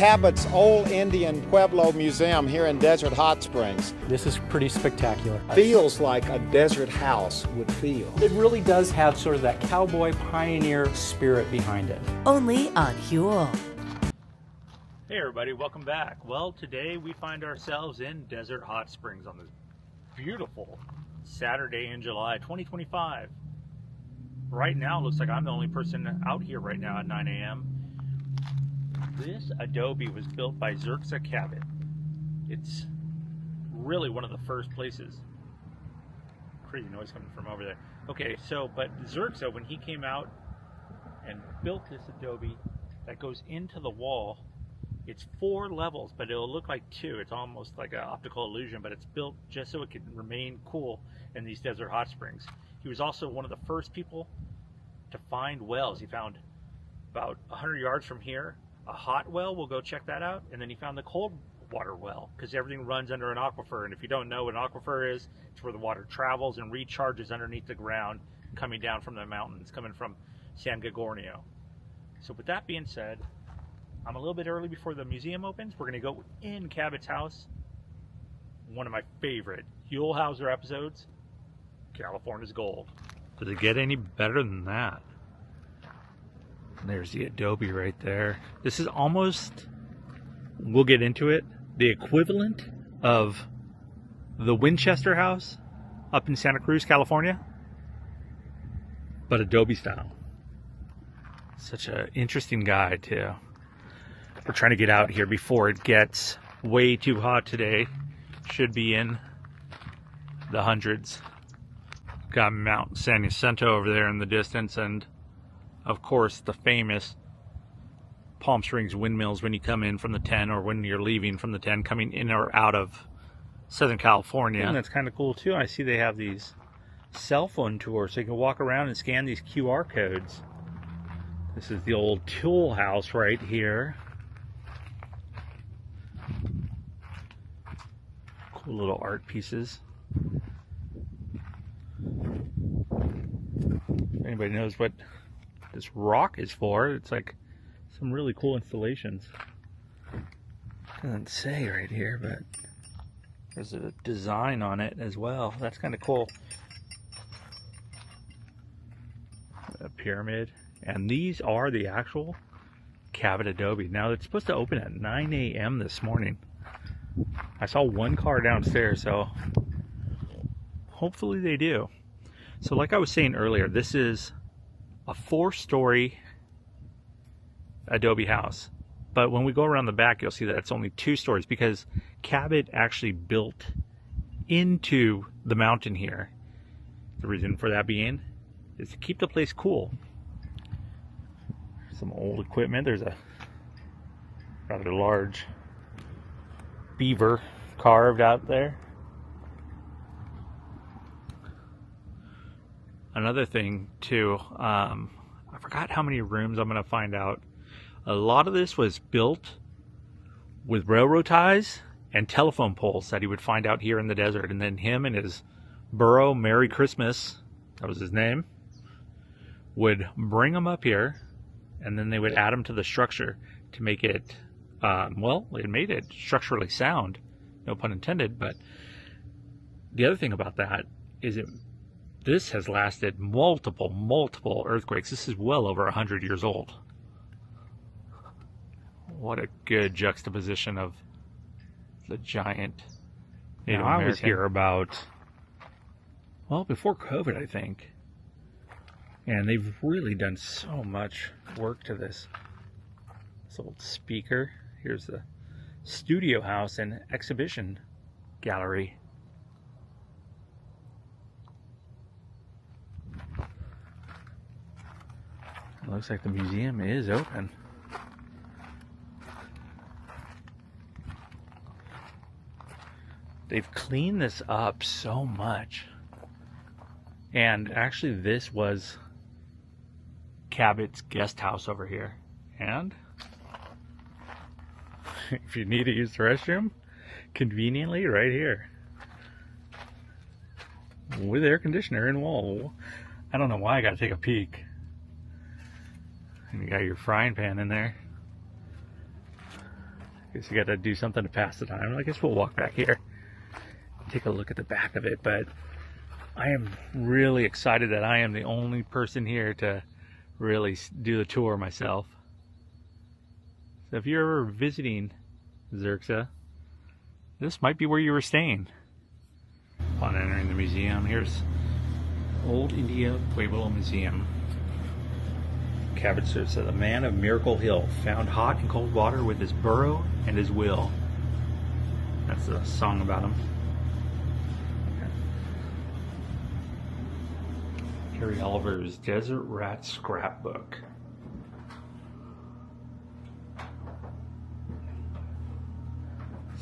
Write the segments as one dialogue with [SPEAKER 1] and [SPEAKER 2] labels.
[SPEAKER 1] Cabot's Old Indian Pueblo Museum here in Desert Hot Springs.
[SPEAKER 2] This is pretty spectacular.
[SPEAKER 1] Feels like a desert house would feel.
[SPEAKER 2] It really does have sort of that cowboy pioneer spirit behind it.
[SPEAKER 3] Only on HUELL.
[SPEAKER 4] Hey everybody, welcome back. Well, today we find ourselves in Desert Hot Springs on this beautiful Saturday in July 2025. Right now it looks like I'm the only person out here right now at 9 a.m. This Adobe was built by YERXAS Cabot. It's really one of the first places. Crazy noise coming from over there. Okay, so, but YERXAS, when he came out and built this Adobe that goes into the wall, it's 4 levels, but it'll look like 2. It's almost like an optical illusion, but it's built just so it can remain cool in these desert hot springs. He was also one of the first people to find wells. He found about 100 yards from here a hot well. We'll go check that out. And then he found the cold water well, because everything runs under an aquifer. And if you don't know what an aquifer is, it's where the water travels and recharges underneath the ground, coming down from the mountains, coming from San Gorgonio. So with that being said, I'm a little bit early before the museum opens. We're going to go in Cabot's house. One of my favorite HUELL HOWSER episodes, California's Gold. Does it get any better than that? There's the Adobe right there. This is almost, we'll get into it, the equivalent of the Winchester house up in Santa Cruz, California, but Adobe style. Such an interesting guy too. We're trying to get out here before it gets way too hot today. Should be in the hundreds. Got Mount San Jacinto over there in the distance, and of course the famous Palm Springs windmills when you come in from the 10, or when you're leaving from the 10 coming in or out of Southern California. And that's kind of cool too. I see they have these cell phone tours so you can walk around and scan these QR codes. This is the old tool house right here. Cool little art pieces. If anybody knows what this rock is for, it's like some really cool installations. Doesn't say right here, but there's a design on it as well. That's kind of cool. A pyramid. And these are the actual Cabot Adobe. Now it's supposed to open at 9 a.m. this morning. I saw one car downstairs, so hopefully they do. So like I was saying earlier, this is a 4-story Adobe house. But when we go around the back, you'll see that it's only 2 stories because Cabot actually built into the mountain here. The reason for that being is to keep the place cool. Some old equipment. There's a rather large beaver carved out there. Another thing too, I forgot how many rooms. I'm going to find out. A lot of this was built with railroad ties and telephone poles that he would find out here in the desert, and then him and his burro, Merry Christmas, that was his name, would bring them up here, and then they would add them to the structure to make it, well, it made it structurally sound, no pun intended. But the other thing about that is this has lasted multiple earthquakes. This is well over 100 years old. What a good juxtaposition of the giant Native American. I was here about, well, before COVID, I think. And they've really done so much work to this old speaker. Here's the studio house and exhibition gallery. It looks like the museum is open. They've cleaned this up so much. And actually this was Cabot's guest house over here. And if you need to use the restroom, conveniently right here. With air conditioner and wall. I don't know why I gotta take a peek. And you got your frying pan in there. Guess you got to do something to pass the time. I guess we'll walk back here, take a look at the back of it. But I am really excited that I am the only person here to really do the tour myself. So if you're ever visiting YERXAS, this might be where you were staying. Upon entering the museum, here's Old India Pueblo Museum. Cabot'S says, a man of Miracle Hill found hot and cold water with his burrow and his will. That's a song about him. Harry Oliver's Desert Rat Scrapbook.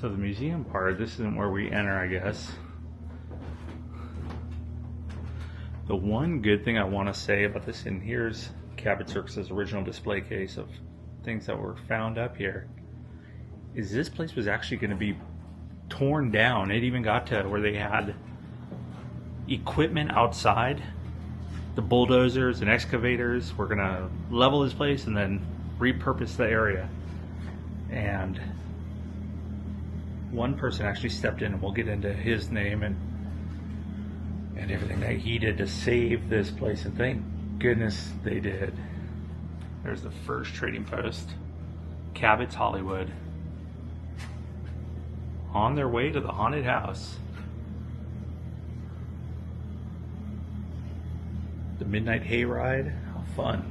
[SPEAKER 4] So the museum part, this isn't where we enter, I guess. The one good thing I want to say about this, and here's Cabot'S' original display case of things that were found up here, is this place was actually going to be torn down. It even got to where they had equipment outside. The bulldozers and excavators were going to level this place and then repurpose the area. And one person actually stepped in, and we'll get into his name and everything that he did to save this place, and thank goodness they did. There's the first trading post. Cabot's Hollywood. On their way to the haunted house. The midnight hayride. How fun.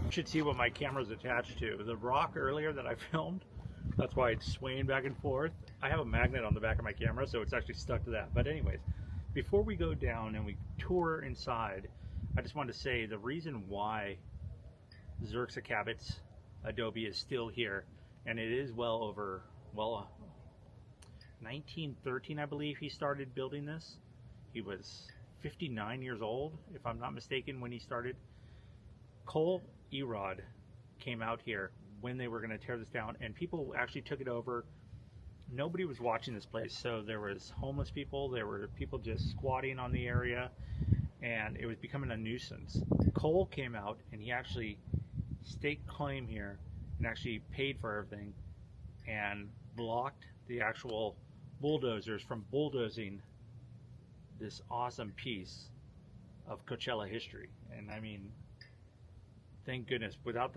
[SPEAKER 4] You should see what my camera's attached to. The rock earlier that I filmed, that's why it's swaying back and forth. I have a magnet on the back of my camera, so it's actually stuck to that. But anyways, before we go down and we tour inside, I just wanted to say the reason why YERXAS Cabot's Adobe is still here, and it is well over, 1913, I believe he started building this. He was 59 years old, if I'm not mistaken, when he started. Cole Erod came out here when they were going to tear this down, and people actually took it over. Nobody was watching this place, so there was homeless people, there were people just squatting on the area, and it was becoming a nuisance. Cole came out and he actually staked claim here and actually paid for everything and blocked the actual bulldozers from bulldozing this awesome piece of Coachella history. And I mean, thank goodness, without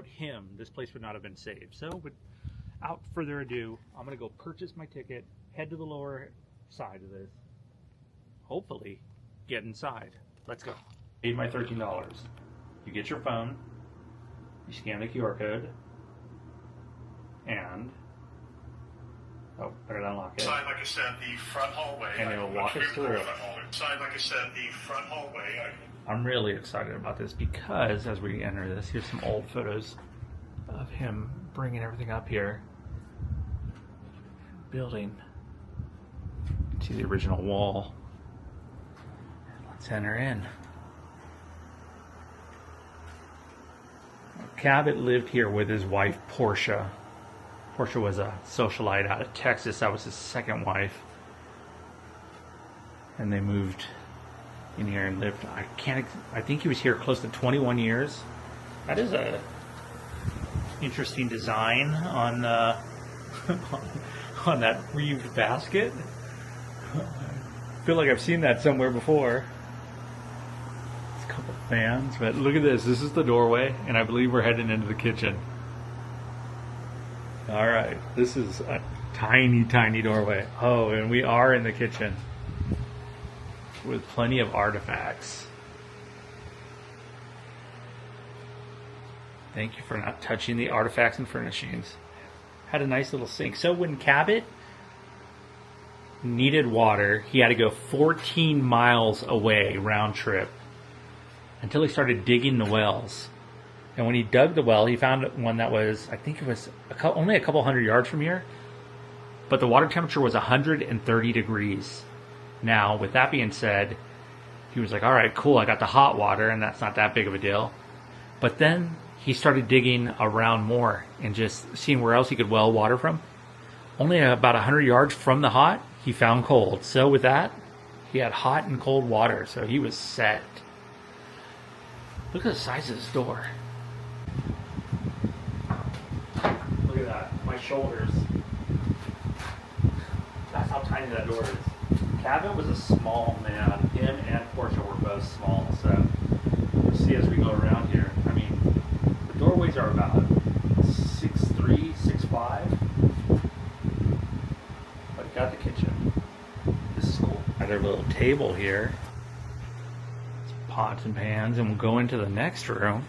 [SPEAKER 4] him, this place would not have been saved. So without further ado, I'm gonna go purchase my ticket, head to the lower side of this, hopefully get inside. Let's go. Paid my $13. You get your phone, you scan the QR code, and I gotta unlock it.
[SPEAKER 3] Inside, like I said, the front hallway.
[SPEAKER 4] And it'll walk us through it.
[SPEAKER 3] Inside, like I said, the front hallway.
[SPEAKER 4] I'm really excited about this because as we enter this, here's some old photos of him bringing everything up here, building. You can see the original wall. Let's enter in. Cabot lived here with his wife, Portia. Portia was a socialite out of Texas. That was his second wife. And they moved in here and lived, I think he was here close to 21 years. That is a interesting design on on that reeved basket. I feel like I've seen that somewhere before. It's a couple fans, but look at this. This is the doorway, and I believe we're heading into the kitchen. All right, this is a tiny, tiny doorway. Oh, and we are in the kitchen with plenty of artifacts. Thank you for not touching the artifacts and furnishings. Had a nice little sink. So when Cabot needed water, he had to go 14 miles away round trip until he started digging the wells. And when he dug the well, he found one that was, I think it was only a couple hundred yards from here, but the water temperature was 130 degrees. Now, with that being said, he was like, all right, cool, I got the hot water, and that's not that big of a deal. But then he started digging around more and just seeing where else he could well water from. Only about 100 yards from the hot, he found cold. So with that, he had hot and cold water, so he was set. Look at the size of this door. Look at that, my shoulders. That's how tiny that door is. Cabot was a small man. Him and Portia were both small, so you'll see as we go around here. I mean, the doorways are about 6'3", 6'5". But you got the kitchen. This is cool. Got our little table here. Some pots and pans, and we'll go into the next room.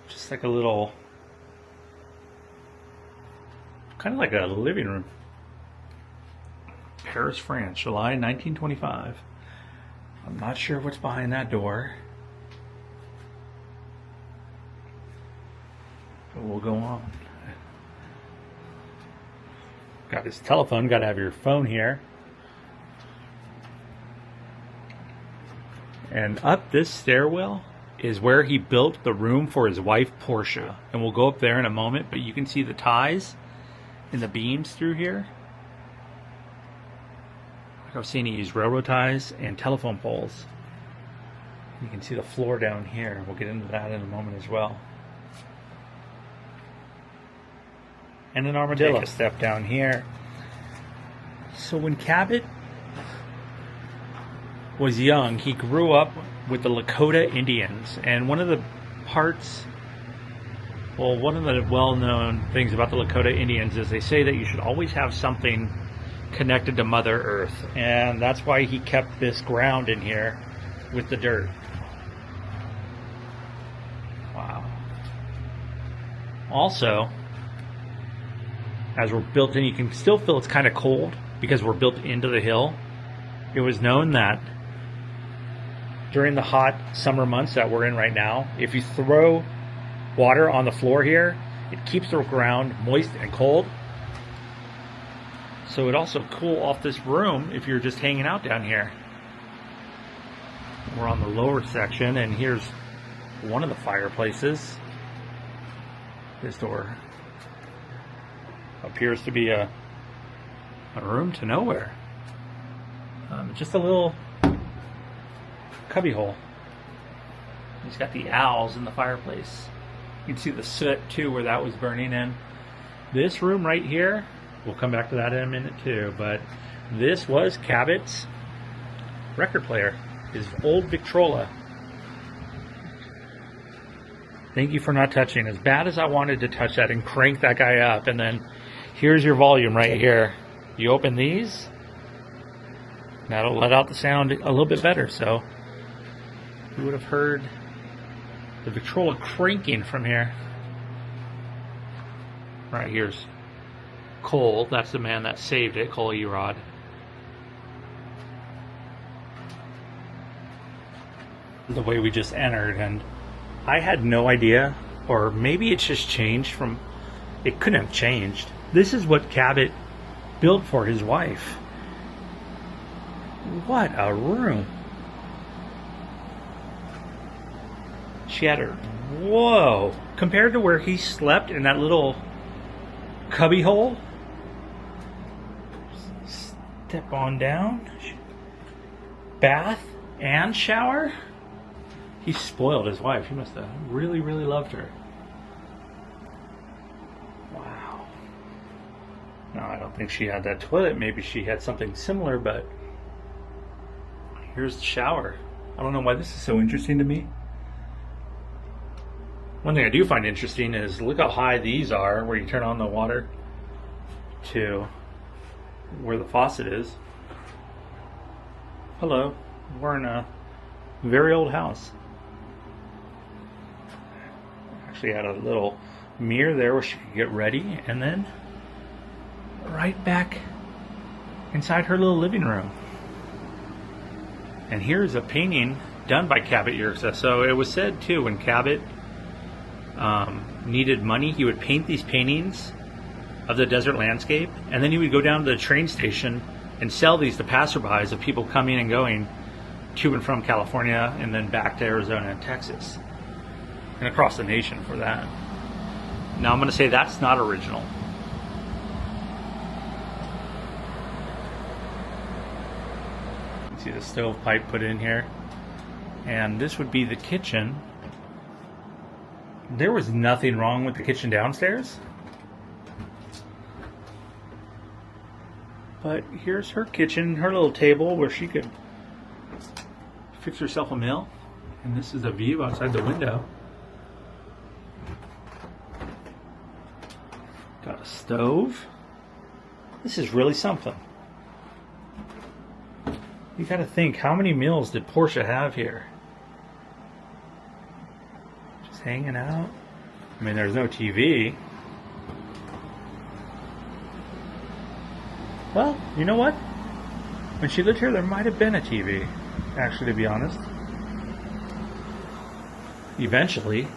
[SPEAKER 4] Just like a little, kind of like a living room. Paris, France, July 1925. I'm not sure what's behind that door. But we'll go on. Got his telephone, got to have your phone here. And up this stairwell is where he built the room for his wife, Portia. And we'll go up there in a moment, but you can see the ties and the beams through here. Like I was saying, he used railroad ties and telephone poles. You can see the floor down here. We'll get into that in a moment as well. And an armadillo. Take a step down here. So when Cabot was young, he grew up with the Lakota Indians. And one of the parts, well, one of the well-known things about the Lakota Indians is they say that you should always have something connected to Mother Earth. And that's why he kept this ground in here with the dirt. Wow. Also, as we're built in, you can still feel it's kind of cold because we're built into the hill. It was known that during the hot summer months that we're in right now, if you throw water on the floor here, it keeps the ground moist and cold. So it also cool off this room if you're just hanging out down here. We're on the lower section, and here's one of the fireplaces. This door appears to be a room to nowhere. Just a little cubby hole. He's got the owls in the fireplace. You can see the soot too where that was burning in. This room right here, we'll come back to that in a minute too, but this was Cabot's record player, his old Victrola. Thank you for not touching. As bad as I wanted to touch that and crank that guy up, and then here's your volume right here. You open these, that'll let out the sound a little bit better, so you would have heard the Victrola cranking from here. Right here's Cole, that's the man that saved it, Cole Erod. The way we just entered, and I had no idea, or maybe it's just changed from, it couldn't have changed. This is what Cabot built for his wife. What a room. She had her, whoa, compared to where he slept in that little cubby hole. Step on down. Bath and shower. He spoiled his wife. He must have really, really loved her. Wow. No, I don't think she had that toilet. Maybe she had something similar, but here's the shower. I don't know why this is so interesting to me. One thing I do find interesting is look how high these are where you turn on the water to where the faucet is. Hello. We're in a very old house. Actually had a little mirror there where she could get ready, and then right back inside her little living room. And here's a painting done by Cabot YERXAS. So it was said too, when Cabot needed money, he would paint these paintings of the desert landscape, and then he would go down to the train station and sell these to passerbys of people coming and going to and from California, and then back to Arizona and Texas, and across the nation for that. Now I'm going to say that's not original. You can see see the stovepipe put in here. And this would be the kitchen. There was nothing wrong with the kitchen downstairs. But here's her kitchen, her little table where she could fix herself a meal. And this is a view outside the window. Got a stove. This is really something. You gotta think, how many meals did Portia have here? Just hanging out. I mean, there's no TV. Well, you know what? When she lived here, there might have been a TV, actually, to be honest. Eventually,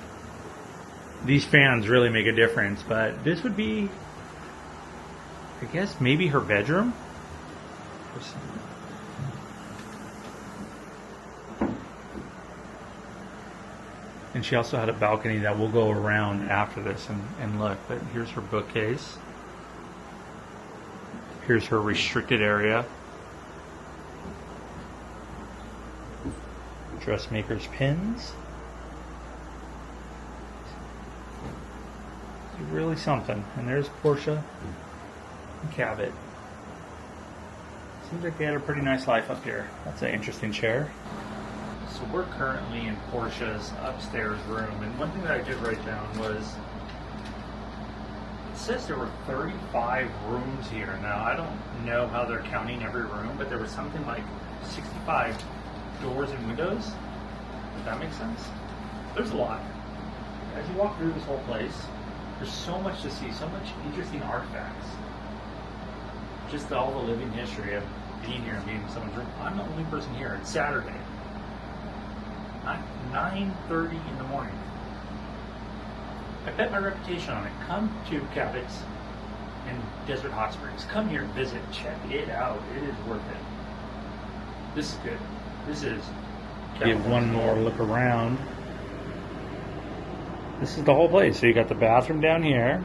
[SPEAKER 4] these fans really make a difference, but this would be, I guess, maybe her bedroom? And she also had a balcony that we'll go around after this and look. But here's her bookcase. Here's her restricted area. Dressmaker's pins. It's really something. And there's Portia and Cabot. Seems like they had a pretty nice life up here. That's an interesting chair. So we're currently in Portia's upstairs room, and one thing that I did write down was it says there were 35 rooms here. Now I don't know how they're counting every room, but there was something like 65 doors and windows. Does that make sense? There's a lot. As you walk through this whole place, there's so much to see, so much interesting artifacts. Just all the living history of being here and being in someone's room. I'm the only person here. It's Saturday. 9:30 in the morning. I bet my reputation on it. Come to Cabot'S in Desert Hot Springs. Come here and visit. Check it out. It is worth it. This is good. This is... Give one more look around. This is the whole place. So you got the bathroom down here.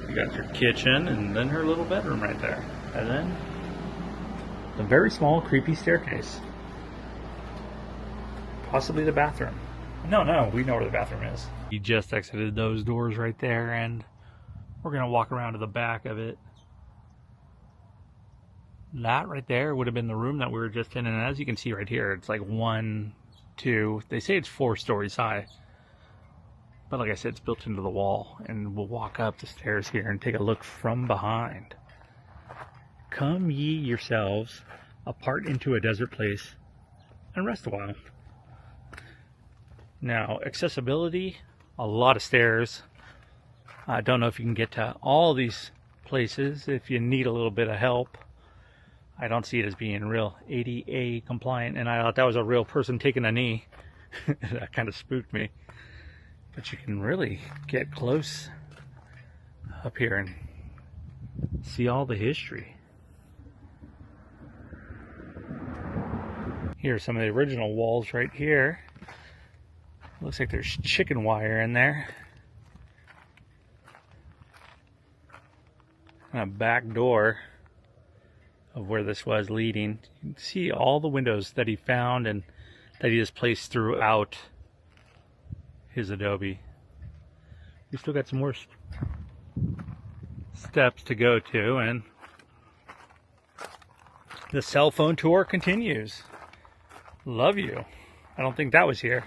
[SPEAKER 4] You got your kitchen and then her little bedroom right there. And then a very small, creepy staircase. Possibly the bathroom. No, we know where the bathroom is. We just exited those doors right there, and we're going to walk around to the back of it. That right there would have been the room that we were just in, and as you can see right here, it's like 1, 2, they say it's 4 stories high. But like I said, it's built into the wall, and we'll walk up the stairs here and take a look from behind. Come ye yourselves apart into a desert place and rest a while. Now, accessibility, a lot of stairs. I don't know if you can get to all these places if you need a little bit of help. I don't see it as being real ADA compliant, and I thought that was a real person taking a knee. That kind of spooked me. But you can really get close up here and see all the history. Here's some of the original walls right here. Looks like there's chicken wire in there. And a back door of where this was leading. You can see all the windows that he found and that he has placed throughout his Adobe. We still got some more steps to go to, and the cell phone tour continues. Love you. I don't think that was here.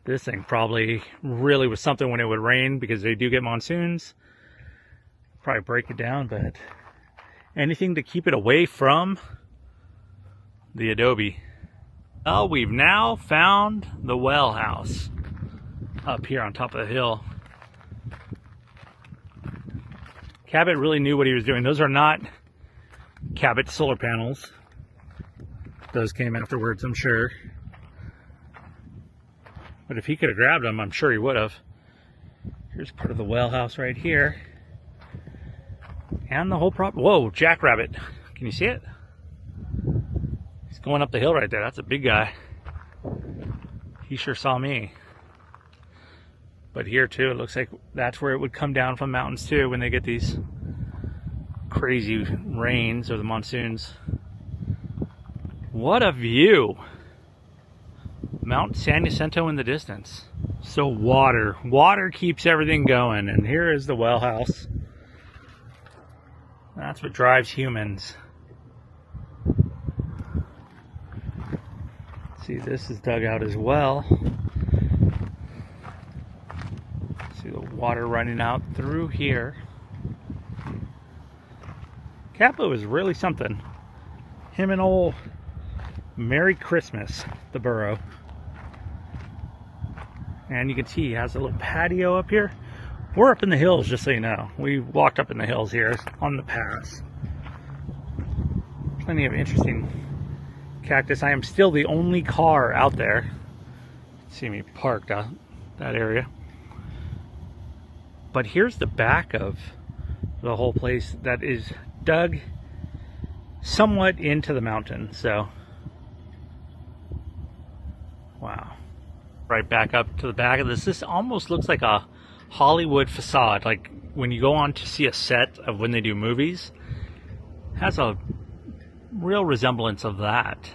[SPEAKER 4] This thing probably really was something when it would rain, because they do get monsoons. Probably break it down, but anything to keep it away from the Adobe. Well, we've now found the Wellhouse up here on top of the hill. Cabot really knew what he was doing. Those are not Cabot solar panels. Those came afterwards, I'm sure. But if he could have grabbed them, I'm sure he would have. Here's part of the Wellhouse right here. And the whole whoa, jackrabbit. Can you see it? He's going up the hill right there. That's a big guy. He sure saw me. But here too, it looks like that's where it would come down from mountains too when they get these crazy rains or the monsoons. What a view! Mount San Jacinto in the distance. So water keeps everything going, and here is the Wellhouse. That's what drives humans. See, this is dug out as well. See the water running out through here. Cabot is really something. Him and old Merry Christmas, the burrow. And you can see he has a little patio up here. We're up in the hills, just so you know. We walked up in the hills here on the pass. Plenty of interesting cactus. I am still the only car out there. See me parked out that area. But here's the back of the whole place that is dug somewhat into the mountain. So, wow. Right back up to the back of this. This almost looks like a Hollywood facade. Like when you go on to see a set of when they do movies. It has a real resemblance of that.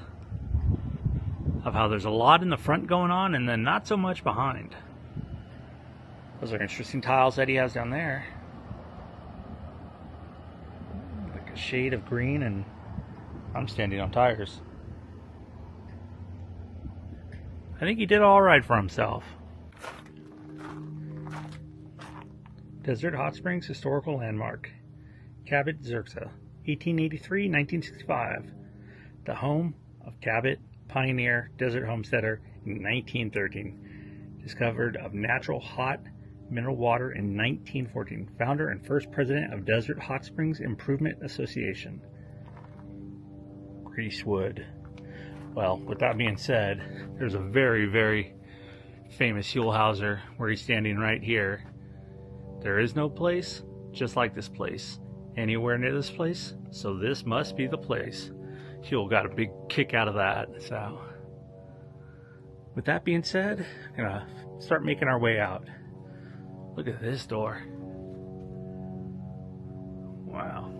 [SPEAKER 4] Of how there's a lot in the front going on and then not so much behind. Those are interesting tiles that he has down there. Like a shade of green, and I'm standing on tires. I think he did all right for himself. Desert Hot Springs Historical Landmark. Cabot'S, YERXAS, 1883-1965. The home of Cabot, pioneer desert homesteader in 1913. Discovered of natural hot mineral water in 1914. Founder and first president of Desert Hot Springs Improvement Association. Greasewood. Well, with that being said, there's a very, very famous HUELL HOWSER where he's standing right here. There is no place just like this place anywhere near this place, so this must be the place. HUELL got a big kick out of that. So, with that being said, I'm gonna start making our way out. Look at this door. Wow.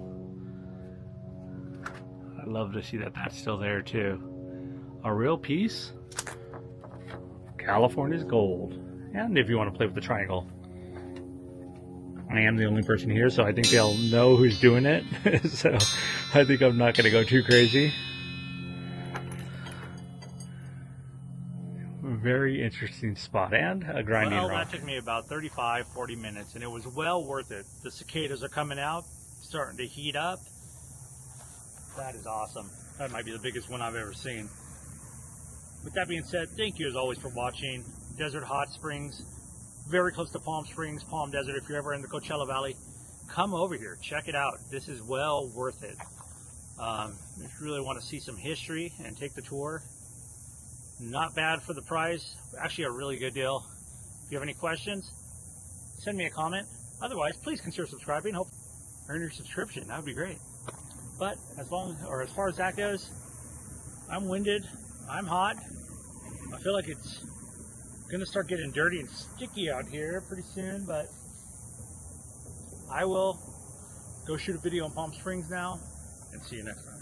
[SPEAKER 4] I'd love to see that that's still there too. A real piece of California's gold. And if you want to play with the triangle. I am the only person here, so I think they'll know who's doing it. So I think I'm not going to go too crazy. Very interesting spot, and a grinding rock. That took me about 35-40 minutes, and it was well worth it. The cicadas are coming out, starting to heat up. That is awesome. That might be the biggest one I've ever seen. With that being said, thank you as always for watching. Desert Hot Springs, very close to Palm Springs, Palm Desert. If you're ever in the Coachella Valley, come over here, check it out. This is well worth it. If you really want to see some history and take the tour, not bad for the price. Actually a really good deal. If you have any questions, send me a comment. Otherwise, please consider subscribing. Hope earn your subscription. That would be great. But as far as that goes, I'm winded. I'm hot. I feel like it's gonna start getting dirty and sticky out here pretty soon, but I will go shoot a video in Palm Springs now, and see you next time.